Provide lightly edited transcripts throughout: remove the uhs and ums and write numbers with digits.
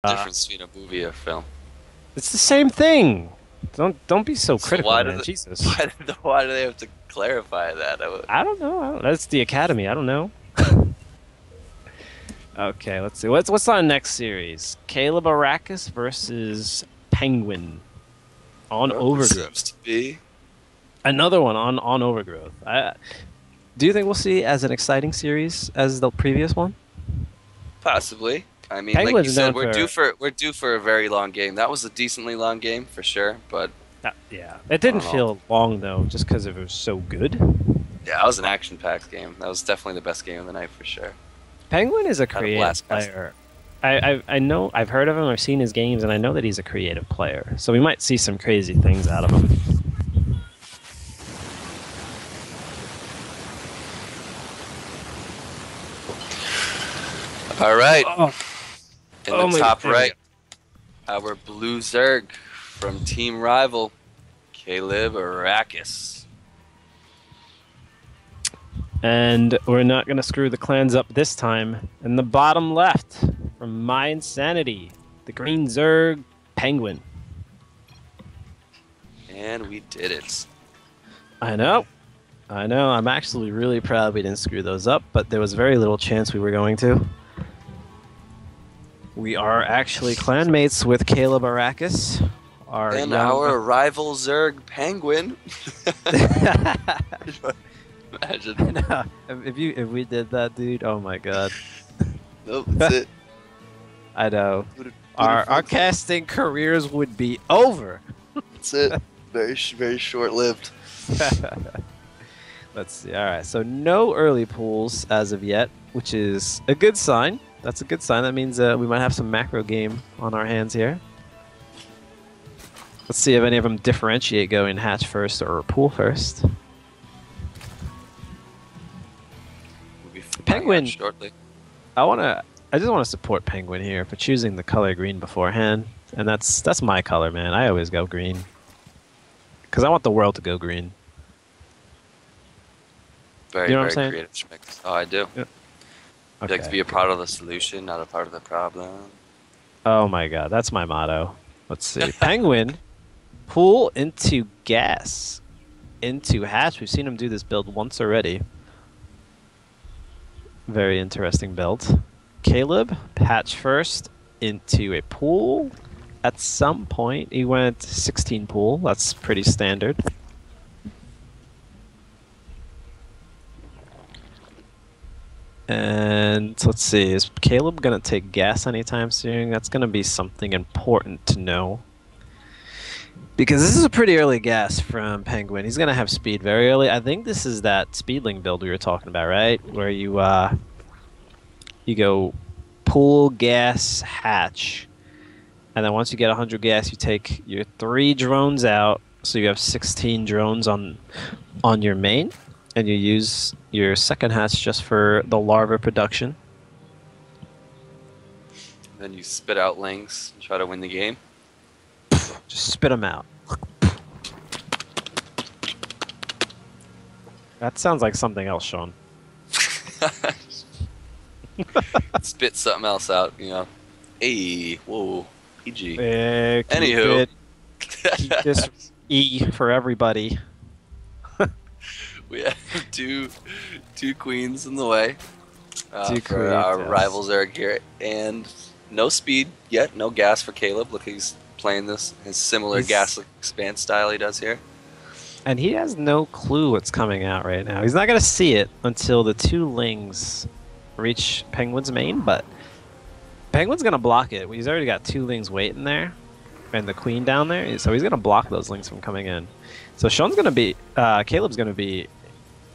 Difference between a movie and a film. It's the same thing. Don't be so So critical, man. Jesus. why do they have to clarify that? I don't know. That's the Academy. I don't know. Okay, let's see. What's our next series? CalebAracous versus PengWin on Well, it Overgrowth. seems to be Another one on Overgrowth. Do you think we'll see as an exciting series as the previous one? possibly. I mean, like you Penguin's said, known for we're due for a very long game. That was a decently long game for sure, but yeah. It I didn't don't know. feel long though, just because it was so good. Yeah, that was an action-packed game. That was definitely the best game of the night for sure. Penguin is a Had a creative blast casting. player. I know I've heard of him. I've seen his games, and I know that he's a creative player. So we might see some crazy things out of him. All right, Oh, in oh the my top there we right, our blue Zerg from Team Rival, CalebAracous. And we're not going to screw the clans up this time. In the bottom left, from myInsanity, the Green Zerg Penguin. And we did it. I know. I know. I'm actually really proud we didn't screw those up, but there was very little chance we were going to. We are actually clanmates with CalebAracous. And our rival Zerg PengWin. Imagine. If we did that, dude, oh my god. Nope, that's it. I know. Would've- Our casting careers would be over. That's it. Very short-lived. Let's see. All right. So no early pools as of yet, which is a good sign. That's a good sign. That means we might have some macro game on our hands here. Let's see if any of them differentiate going hatch first or pool first. We'll be Penguin. shortly. I just want to support Penguin here for choosing the color green beforehand, and that's my color, man. I always go green because I want the world to go green. Very, You know what I'm very saying? creative Schmicks. Oh, I do. Yeah. You like to be a part of the solution, not a part of the problem. Oh my god, that's my motto. Let's see. Penguin, pool into gas, into hatch. We've seen him do this build once already. Very interesting build. Caleb, hatch first, into a pool. At some point, he went 16 pool. That's pretty standard. And let's see, is Caleb going to take gas anytime soon? That's going to be something important to know. Because this is a pretty early gas from Penguin. He's going to have speed very early. I think this is that speedling build we were talking about, right? Where you go pool, gas, hatch. And then once you get 100 gas, you take your 3 drones out. So you have 16 drones on your main. And you use your second hatch just for the larva production. Then you spit out lings and try to win the game. Just spit them out. That sounds like something else, Sean. Spit something else out, you know. Hey, whoa, PG. Keep Anywho. keep this E for everybody. We have two queens in the way Two for queens, our yes. rivals Eric here, and no speed yet, no gas for Caleb. Look, he's playing his similar He's- gas expanse style he does here. And he has no clue what's coming out right now. He's not going to see it until the 2 lings reach Penguin's main, but Penguin's going to block it. He's already got 2 lings waiting there, and the queen down there, so he's going to block those lings from coming in. So Sean's going to be, Caleb's going to be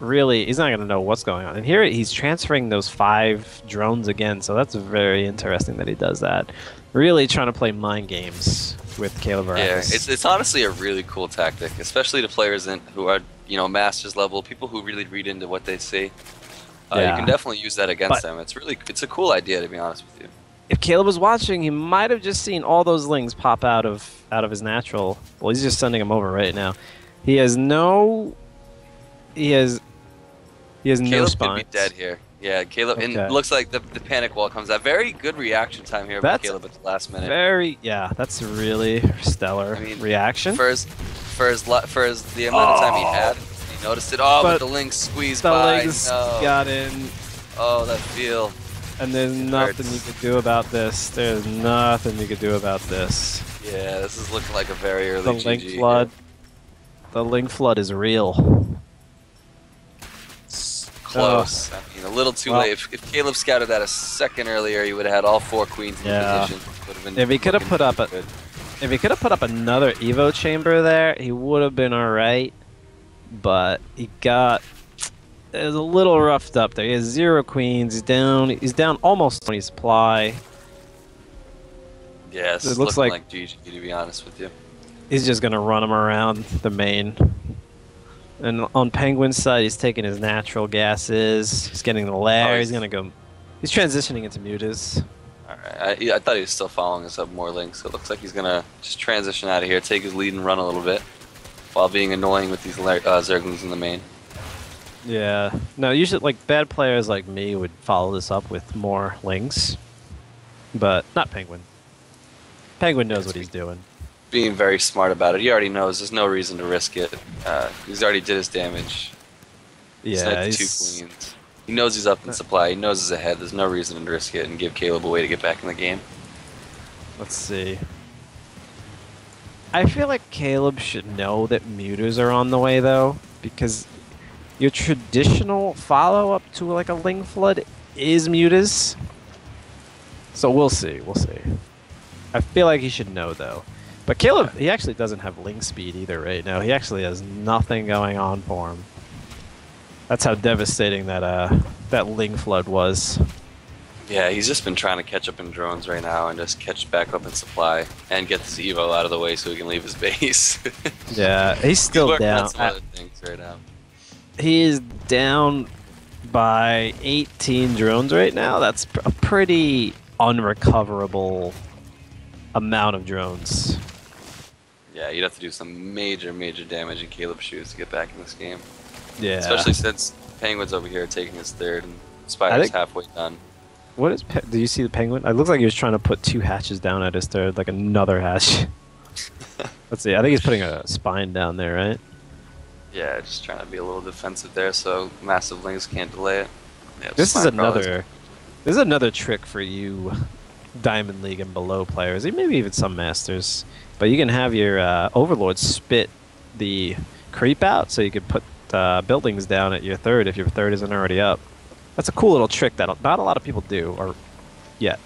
really, he's not going to know what's going on. And here he's transferring those 5 drones again, so that's very interesting that he does that. Really trying to play mind games with CalebAracous. Yeah, it's honestly a really cool tactic, especially to players who are masters level, people who really read into what they see. You Yeah. can definitely use that against them. It's a cool idea, to be honest with you. If Caleb was watching, he might have just seen all those lings pop out of his natural. Well, he's just sending them over right now. He has no. He has no Caleb spines. could be dead here. Yeah, Caleb, and Okay. looks like the panic wall comes out. Very good reaction time here by That's Caleb at the last minute. yeah, that's a really stellar I mean, reaction. for the amount of time he had, he noticed it. Oh, but the Lynx squeezed the by. Lynx No. got in. Oh, that feel. And there's nothing you could do about this. There's nothing you could do about this. Yeah, this is looking like a very early The GG link here. flood. The link flood is real. Close. I mean, a little too late. If Caleb scouted that a second earlier, he would have had all 4 queens in position. If he could have put up another Evo chamber there, he would have been alright. But it was a little roughed up there. He has 0 queens. He's down almost 20 supply. Yeah, it looks like GG, to be honest with you. He's just gonna run him around the main. And on PengWin's side, he's taking his natural gases. He's getting the lair. He's gonna go. He's transitioning into mutas. Alright, I thought he was still following us up more links, so it looks like he's gonna just transition out of here, take his lead and run a little bit, while being annoying with these Zerglings in the main. Yeah. No, usually, like, bad players like me would follow this up with more links. But not PengWin. PengWin knows what he's doing. Being very smart about it. He already knows there's no reason to risk it. He's already did his damage. Yeah, he's 2 queens. He knows he's up in supply. He knows he's ahead. There's no reason to risk it and give Caleb a way to get back in the game. Let's see. I feel like Caleb should know that mutas are on the way, though, because your traditional follow-up to like a Ling Flood is mutas. So we'll see. We'll see. I feel like he should know, though. But Caleb, he actually doesn't have Ling speed either right now. He actually has nothing going on for him. That's how devastating that Ling Flood was. Yeah, he's just been trying to catch up in drones right now and just catch back up in supply and get this Evo out of the way so he can leave his base. Yeah, he's still working down. on some other things right now. He is down by 18 drones right now. That's a pretty unrecoverable amount of drones. Yeah, you'd have to do some major damage in Caleb's shoes to get back in this game. Yeah. Especially since PengWin's over here taking his third and Spider's halfway done. What is? Do you see the PengWin? It looks like he was trying to put 2 hatches down at his third, like another hatch. Let's see. I think he's putting a spine down there, right? Yeah, just trying to be a little defensive there, so massive links can't delay it. Yeah, This is another trick for you, Diamond League and below players, maybe even some masters. But you can have your overlord spit the creep out, so you could put buildings down at your third if your third isn't already up. That's a cool little trick that not a lot of people do, or yet.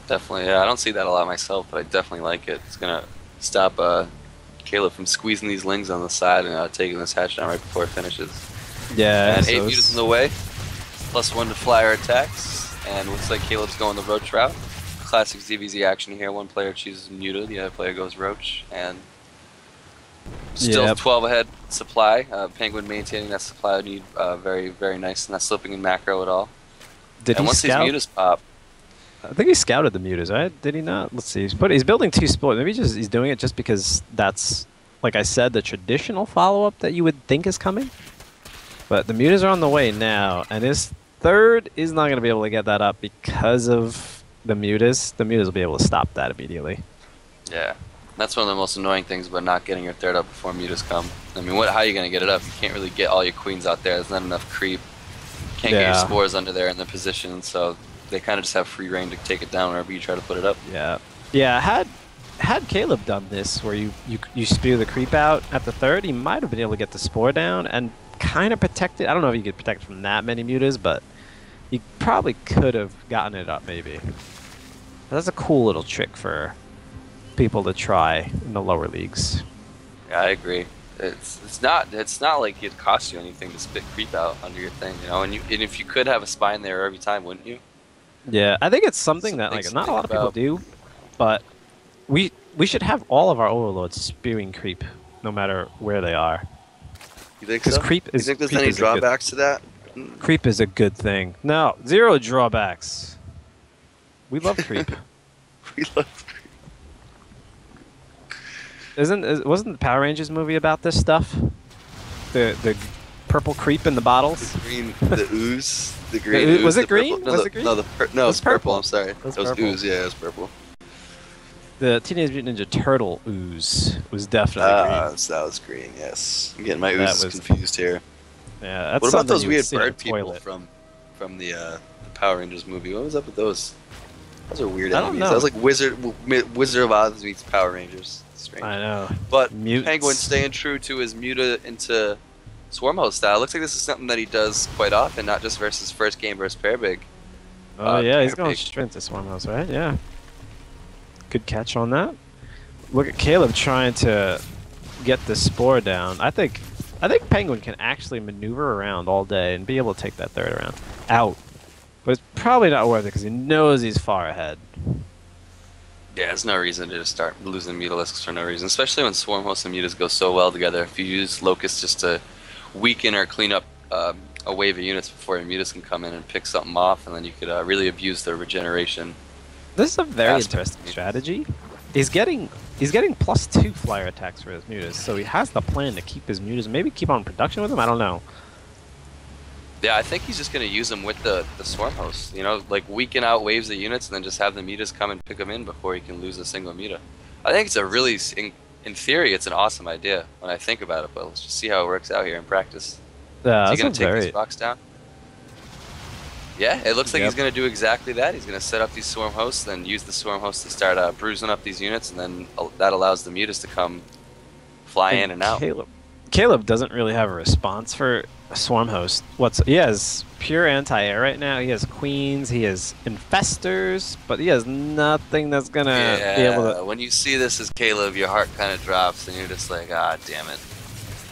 Definitely, yeah. I don't see that a lot myself, but I definitely like it. It's gonna stop Caleb from squeezing these lings on the side and taking this hatch down right before it finishes. Yeah. And 8 mutas in the way, +1 to flyer attacks, and looks like Caleb's going the Roach route. Classic ZVZ action here. One player chooses Muta, the other player goes Roach, and still 12 ahead supply. PengWin maintaining that supply would need very nice, not slipping in macro at all. And once these mutas pop, I think he scouted the mutas, right? Did he not? Let's see. He's building 2 sport. Maybe he's doing it just because that's, like I said, the traditional follow-up that you would think is coming. But the mutas are on the way now, and his third is not going to be able to get that up because of the mutas. The mutas will be able to stop that immediately. Yeah. That's one of the most annoying things about not getting your third up before mutas come. I mean, how are you going to get it up? You can't really get all your queens out there. There's not enough creep. Can't get your spores under there in the position, so they kind of just have free reign to take it down wherever you try to put it up. Yeah. Yeah, had Caleb done this, where you spew the creep out at the third, he might have been able to get the spore down and kind of protect it. I don't know if you could protect from that many mutas, but you probably could have gotten it up, maybe. That's a cool little trick for people to try in the lower leagues. Yeah, I agree. It's not like it costs you anything to spit creep out under your thing, you know. And if you could have a spine there every time, wouldn't you? Yeah, I think it's something that like not a lot of people do, but we should have all of our overlords spewing creep, no matter where they are. You think so? Creep is, you think there's any drawbacks to that? Creep is a good thing. No, 0 drawbacks. We love creep. We love creep. Wasn't the Power Rangers movie about this stuff? The purple creep in the bottles. The ooze. The green ooze. Was it the green? Purple. No, Was the, it green? No, no, it's purple. purple. I'm sorry. It was It was purple. ooze. Yeah, it was purple. The Teenage Mutant Ninja Turtle ooze was definitely green. So that was green. Yes. I'm getting my That oozes was- confused here. Yeah, that's What about something those you would weird see in a bird people toilet. from the Power Rangers movie? What was up with those? Those are weird I don't enemies. know. That was like Wizard of Oz meets Power Rangers. Strange. I know. But Mutants. Penguin staying true to his muta into Swarmhost style. Looks like this is something that he does quite often, not just versus first game versus Pairbig. Oh yeah, he's going Graphix. straight into Swarmhouse, right? Yeah. Good catch on that. Look at Caleb trying to get the spore down. I think Penguin can actually maneuver around all day and be able to take that third round out. But it's probably not worth it because he knows he's far ahead. Yeah, there's no reason to just start losing Mutalisks for no reason, especially when Swarmhost and Mutas go so well together. If you use Locust just to weaken or clean up a wave of units before your Mutas can come in and pick something off, and then you could really abuse their regeneration. This is a very Aspect. interesting strategy. He's getting +2 flyer attacks for his mutas, so he has the plan to keep his mutas, maybe keep on production with him. I don't know. Yeah, I think he's just going to use them with the Swarmhost. You know, like weaken out waves of units and then just have the Mutas come and pick them in before he can lose a single Muta. I think it's a really, in theory, it's an awesome idea when I think about it, but let's just see how it works out here in practice. Yeah, Is he that's going a to take very these rocks down? Yeah, it looks like Yep. he's going to do exactly that. He's going to set up these Swarm Hosts, then use the Swarm Hosts to start bruising up these units, and then that allows the Mutas to come fly in and out. Caleb doesn't really have a response for a Swarm Host. He has pure anti-air right now. He has Queens, he has Infestors, but he has nothing that's gonna be able to. When you see this as Caleb, your heart kind of drops, and you're just like, ah, damn it.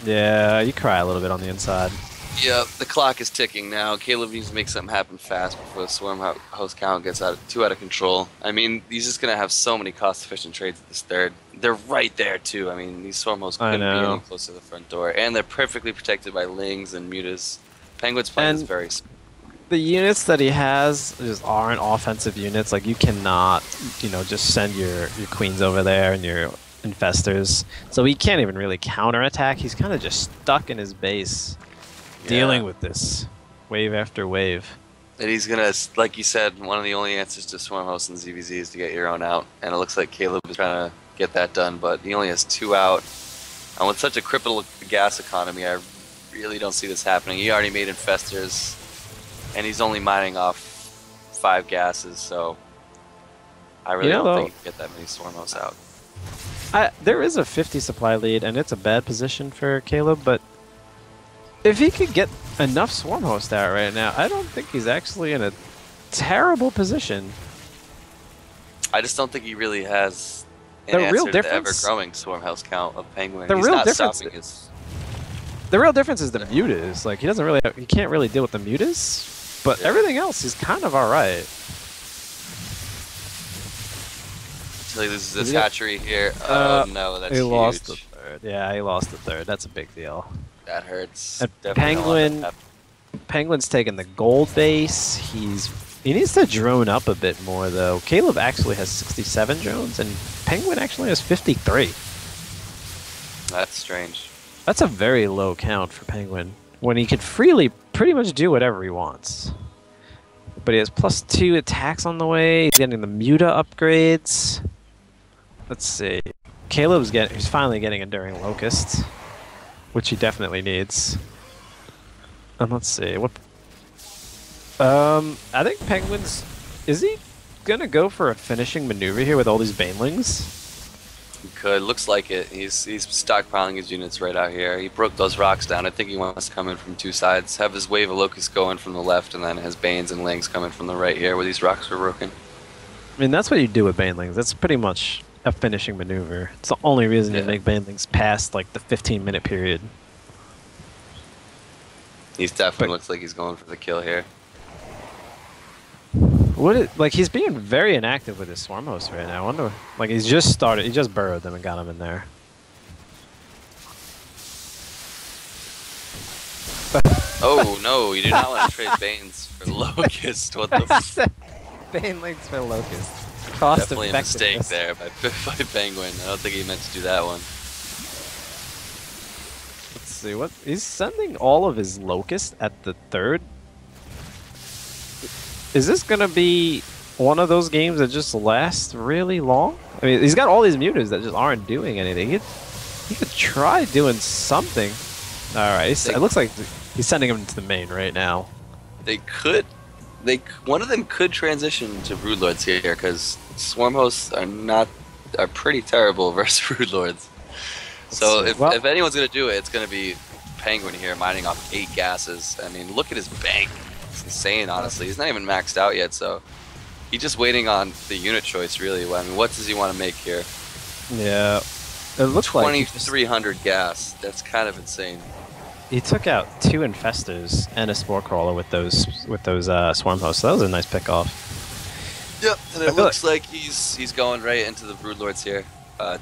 Yeah, you cry a little bit on the inside. Yep, the clock is ticking now. Caleb needs to make something happen fast before the Swarm Host count gets too out of control. I mean, he's just going to have so many cost-efficient trades at this third. They're right there, too. I mean, these Swarm Hosts couldn't be any closer to the front door. And they're perfectly protected by Lings and Mutas. Penguin's plan is very smart. The units that he has just aren't offensive units. Like, you cannot, just send your Queens over there and your Infestors. So he can't even really counterattack. He's kind of just stuck in his base. Dealing with this wave after wave. And he's going to, like you said, one of the only answers to Swarm Host and ZVZ is to get your own out. And it looks like Caleb is trying to get that done, but he only has 2 out. And with such a crippled gas economy, I really don't see this happening. He already made Infestors, and he's only mining off 5 gases, so I really don't think he can get that many Swarm Hosts out. There is a 50 supply lead, and it's a bad position for Caleb, but if he could get enough Swarm Host out right now, I don't think he's actually in a terrible position. I just don't think he really has an answer to the ever-growing Swarm House count of Penguin. He's not stopping his... The real difference is the Mutas. Like, he can't really deal with the Mutas, but everything else is kind of alright. So he loses this hatchery here. Oh no, that's huge. He lost the third. Yeah, he lost the third. That's a big deal. That hurts. Penguin's taking the gold base. He needs to drone up a bit more though. Caleb actually has 67 drones, and Penguin actually has 53. That's strange. That's a very low count for Penguin when he could freely pretty much do whatever he wants. But he has +2 attacks on the way. He's getting the Muta upgrades. Let's see. He's finally getting Enduring Locust, which he definitely needs. And let's see. I think Penguin's... Is he gonna go for a finishing maneuver here with all these Banelings? He could. Looks like it. He's stockpiling his units right out here. He broke those rocks down. I think he wants to come in from 2 sides. Have his wave of Locusts going from the left, and then his Banes and Lings coming from the right here where these rocks were broken. I mean, that's what you do with Banelings. That's pretty much a finishing maneuver. It's the only reason you make Banelings past like the 15-minute period. He's definitely looks like he's going for the kill here. He's being very inactive with his Swarm Host right now. I wonder, he just burrowed them and got them in there. Oh no, you do not want to trade Banes for Locust. What the f... Banelings for Locust. Definitely a mistake there by Penguin. I don't think he meant to do that one. Let's see what he's sending all of his locusts at the third. Is this gonna be one of those games that just lasts really long? I mean, he's got all these mutas that just aren't doing anything. He could try doing something. All right, it looks like he's sending him to the main right now. They could. One of them could transition to Broodlords here because Swarm Hosts are pretty terrible versus Broodlords. So if anyone's gonna do it, it's gonna be PengWin here, mining off 8 gases. I mean, look at his bank. It's insane, honestly. He's not even maxed out yet, so he's just waiting on the unit choice, really. I mean, what does he want to make here? Yeah, it looks like 2,300 gas. That's kind of insane. He took out 2 infestors and a spore crawler with those swarm hosts. So that was a nice pick off. Yep, and it looks like he's going right into the Broodlords here.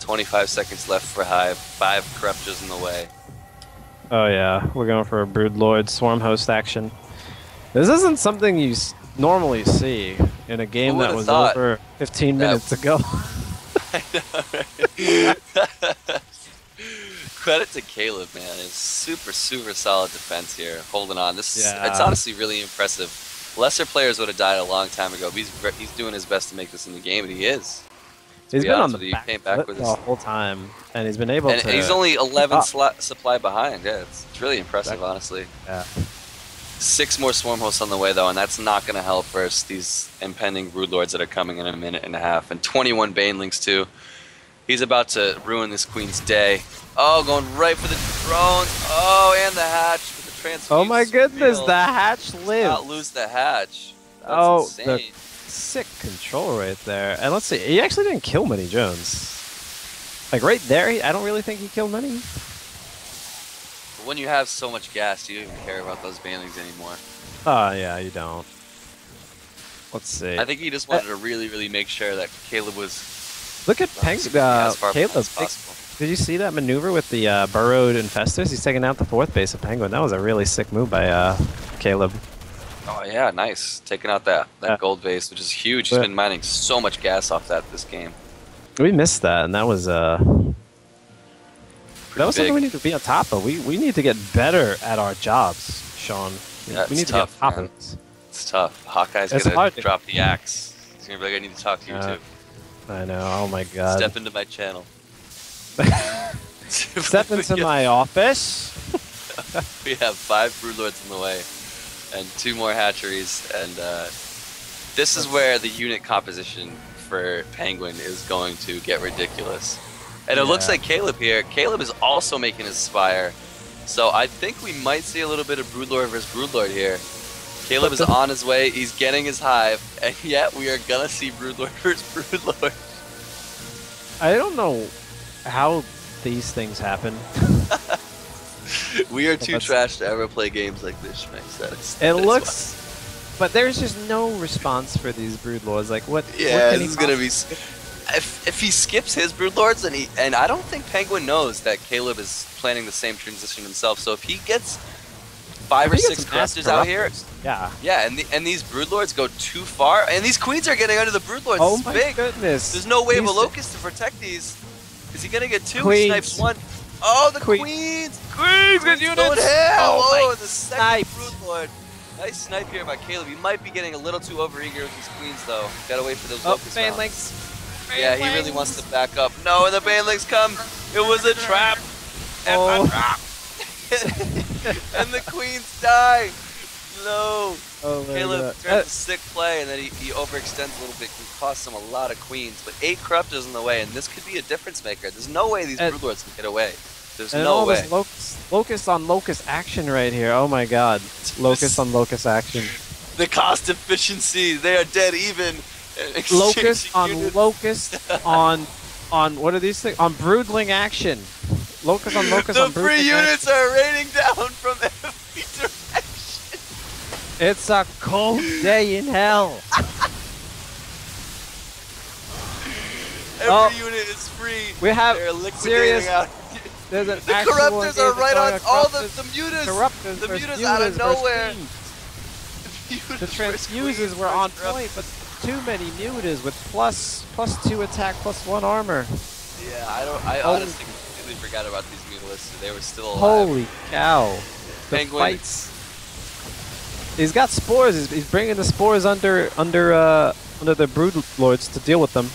25 seconds left for Hive. 5 Corruptors in the way. Oh yeah, we're going for a Broodlord swarm host action. This isn't something you normally see in a game that was over 15 minutes ago. I know, right? Credit to Caleb, man. It's super solid defense here, holding on. It's honestly really impressive. Lesser players would have died a long time ago. But he's doing his best to make this in the game, and he is. He's been on the back foot the whole time, and he's been able to. And he's only 11 supply behind. Yeah, it's really impressive, honestly. Yeah. 6 more swarm hosts on the way though, and that's not going to help versus these impending Broodlords that are coming in a minute and a half, and 21 Banelings too. He's about to ruin this queen's day. Oh, going right for the drones. Oh, and the hatch with the transfuse. Oh my goodness, the hatch lived. Not lose the hatch. That's insane. Sick control right there. And let's see, he actually didn't kill many drones. Like right there, I don't really think he killed many. When you have so much gas, you don't even care about those Banelings anymore. Oh yeah, you don't. Let's see. I think he just wanted to really make sure that Caleb was. Look at Caleb. Did you see that maneuver with the burrowed infestors? He's taking out the 4th base of PengWin. That was a really sick move by Caleb. Oh yeah, nice. Taking out that gold base, which is huge. He's been mining so much gas off that this game. We missed that, and that was something we need to be on top of. We need to get better at our jobs, Sean. Yeah, we need to get on top of it. It's tough. Hawkeye's gonna drop the axe. He's gonna be like, I need to talk to you too. I know. Oh my god. Step into my channel. Step into my office. We have 5 Broodlords in the way, and 2 more hatcheries, and this is where the unit composition for PengWin is going to get ridiculous. And it looks like Caleb here. Caleb is also making his Spire, so I think we might see a little bit of Broodlord versus Broodlord here. Caleb is on his way. He's getting his Hive, and yet we are gonna see Broodlord versus Broodlord. I don't know how these things happen. We are too trash to ever play games like this, Schmicks. It looks, but there's just no response for these Broodlords. Like what? Yeah, what this is gonna be. If he skips his Broodlords, and I don't think PengWin knows that Caleb is planning the same transition himself. So if he gets 5 or 6 Corruptors out here, yeah, and these Broodlords go too far, and these Queens are getting under the Broodlords. Oh my goodness! There's no way of a Locust to protect these. Is he gonna get 2? He snipes 1. Oh, the Queens! Good unit! Oh, the second Broodlord. Nice snipe here by Caleb. He might be getting a little too overeager with his Queens, though. Gotta wait for those Locust rounds. Yeah, he really wants to back up. No, and the Banelings come. It was a trap. And a trap. And the Queens die. No. Oh Caleb turns a sick play, and then he overextends a little bit. Can cost him a lot of Queens, but 8 Corruptors in the way, and this could be a difference maker. There's no way these Broodlords can get away. There's no way. This locust on locust action right here. Oh my god. Locust on locust action. The cost efficiency. They are dead even. Locust on locust on what are these things? On broodling action. Locust on locust on broodling action. The free units are raining down from every direction. It's a cold day in hell. Every unit is free. We have serious. Out. There's an the Corruptors are right on all the mutas. The mutas out of nowhere. The transfuses were on point, but too many mutas with plus 2 attack, +1 armor. Yeah, I honestly completely forgot about these Mutalisks. They were still alive. Holy cow! The PengWin. fights. He's got spores. He's bringing the spores under the Brood Lords to deal with them.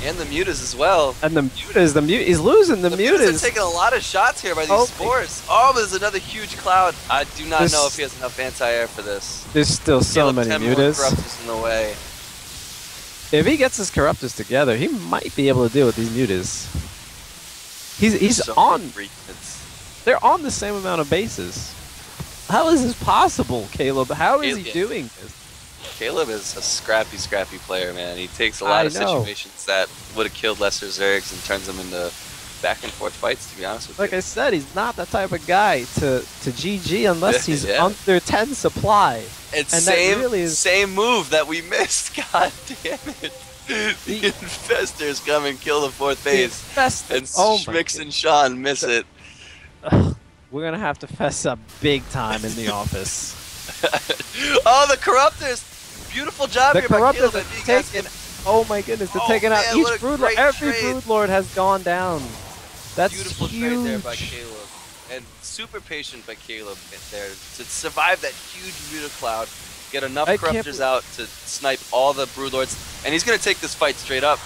And the Mutas as well. And the Mutas, he's losing the Mutas are taking a lot of shots here by these spores. Oh, but there's another huge cloud. I do not know if he has enough anti-air for this. There's still so many Mutas. Corruptors in the way. If he gets his Corruptors together, he might be able to deal with these Mutas. He's so on. They're on the same amount of bases. How is this possible, Caleb? How is he doing this? Caleb is a scrappy player, man. He takes a lot of situations that would have killed lesser Zergs and turns them into back and forth fights, to be honest with you. Like I said, he's not that type of guy to GG unless he's under 10 supply. And same move that we missed. God damn it. The Infestors come and kill the fourth base. And Schmicks and Sean miss it. We're going to have to fess up big time in the office. Oh, the Corruptors! Beautiful job here by Caleb. Oh my goodness, they're taking out each Brood Lord. Every Brood Lord has gone down. That's beautiful trade there by Caleb. And super patient by Caleb there to survive that huge Muta cloud, get enough Corruptors out to snipe all the Brood Lords, and he's going to take this fight straight up.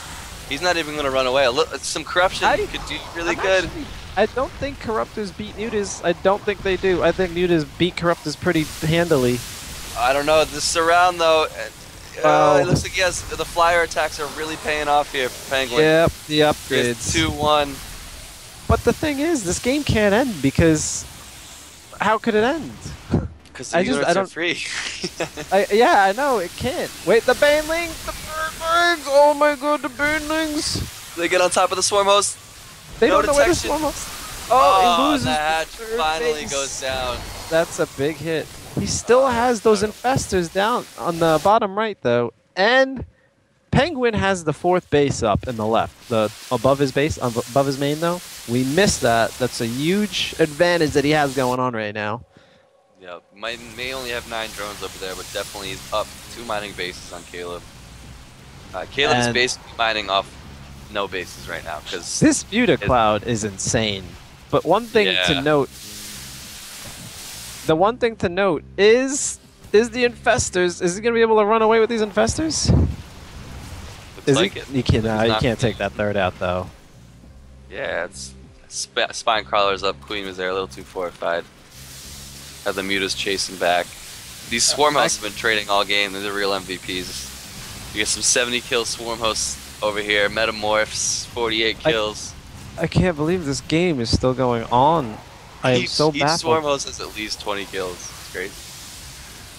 He's not even going to run away. Some corruption could do really good. I don't think Corruptors beat Mutas. I don't think they do. I think Mutas beat Corruptors pretty handily. I don't know. The surround, though, it looks like the flyer attacks are really paying off here for PengWin. Yep, the upgrades. 2-1. But the thing is, this game can't end because how could it end? Because the units are free. Yeah, I know, it can't. Wait, the Banelings! The Banelings! Oh my god, the Banelings! They get on top of the Swarm Host. They don't know where the Swarm Host. Oh, he loses. The hatch finally goes down. That's a big hit. He still has those Infestors down on the bottom right, though. And PengWin has the fourth base up in the left. Above his base, above his main, though. We missed that. That's a huge advantage that he has going on right now. Yeah, may only have 9 drones over there, but definitely up 2 mining bases on Caleb. Caleb is basically mining off no bases right now because this Muta cloud is insane. But one thing to note, is the Infestors. Is he gonna be able to run away with these Infestors? You can't take that third out though. Yeah, it's spine crawlers up. Queen was there a little too fortified. Have the Mutas chasing back. These Swarm Hosts have been trading all game. They're the real MVPs. You get some 70 kill Swarm Hosts over here. Metamorphs, 48 kills. I can't believe this game is still going on. I am so baffled. Each Swarm Host has at least 20 kills. It's crazy.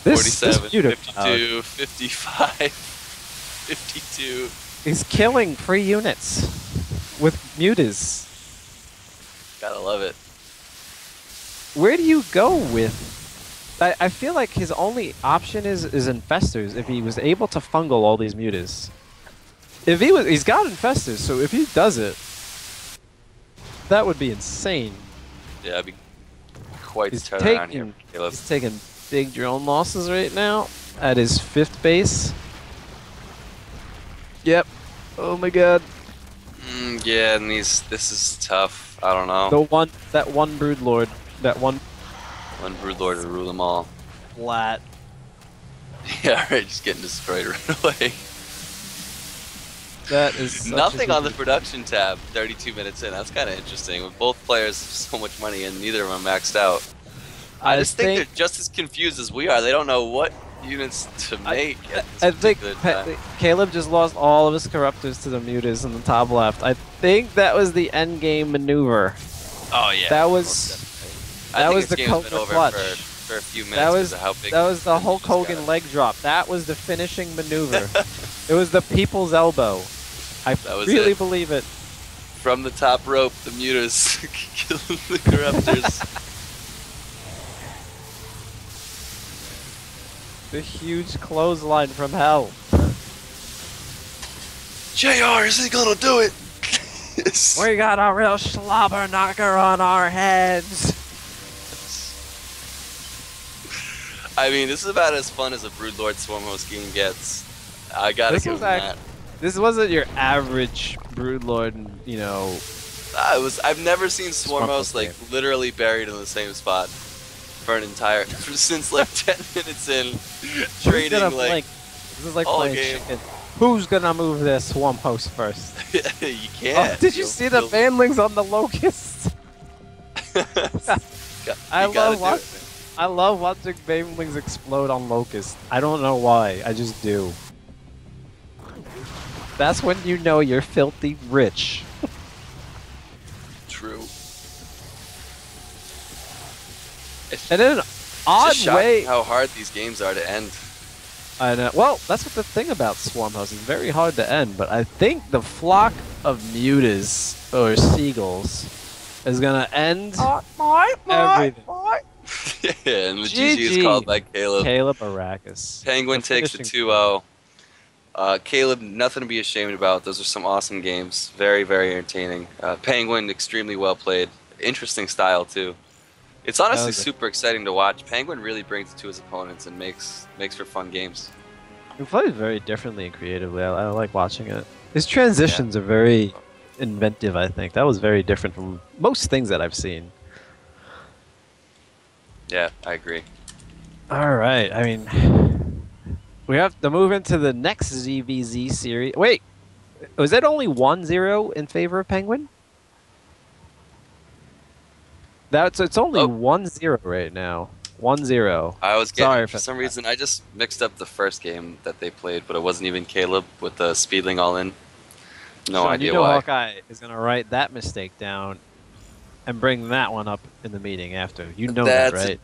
47, 52, 55, 52. He's killing free units with Mutas. Gotta love it. Where do you go with? I feel like his only option is Infestors. If he was able to fungal all these Mutas, he's got Infestors. So if he does it, that would be insane. Yeah, it'd be quite turnaround here. He's taking big drone losses right now at his 5th base. Yep. Oh my god. Yeah, and this is tough. I don't know. That one Brood Lord. One Brood Lord to rule them all. Flat. Yeah, right, just getting destroyed right away. That is nothing on the production tab 32 minutes in. That's kind of interesting. With both players have so much money and neither of them maxed out. I just think they're just as confused as we are. They don't know what units to make. I think Caleb just lost all of his Corruptors to the Mutas in the top left. I think that was the end game maneuver. Oh yeah. That was the Cobra clutch. For a few minutes. That was the Hulk Hogan leg drop. That was the finishing maneuver. It was the people's elbow. I really believe it. From the top rope, the Mutas kill the Corruptors. The huge clothesline from hell. JR, is he gonna do it? We got a real slobber knocker on our heads. I mean, this is about as fun as a Brood Lord Swarm Host game gets. I gotta give him that. This wasn't your average Brood Lord, I've never seen Swarmhouse like game. literally buried in the same spot for an entire since like 10 minutes in, Who's trading gonna, like this is like all playing game. chicken. Who's gonna move their swarm host first? you can't. Oh, did you see the you'll- banlings on the locusts? I you gotta love do what- it. I love watching banelings explode on locusts. I don't know why. I just do. That's when you know you're filthy rich. True. And in an odd Just shocking way, how hard these games are to end. I know. Well, that's what the thing about Swarmhouse is very hard to end. But I think the flock of mutas or seagulls is gonna end everything. Yeah, and the GG is GG. called by Caleb. CalebAracous. Penguin takes the 2-0. Caleb, nothing to be ashamed about. Those are some awesome games. Very, very entertaining. Penguin, extremely well played. Interesting style, too. It's honestly was a- super exciting to watch. Penguin really brings it to his opponents and makes for fun games. He plays very differently and creatively. I like watching it. His transitions are very inventive, I think. That was very different from most things that I've seen. Yeah, I agree. All right. I mean, we have to move into the next ZVZ series. Wait, was it only 1-0 in favor of Penguin? It's only 1-0 right now. 1-0. I was getting, Sorry for some that. reason, I just mixed up the first game that they played, but it wasn't even Caleb with the Speedling all in. No Sean, idea you know why. Hawkeye is going to write that mistake down and bring that one up in the meeting after. You know that, That's right?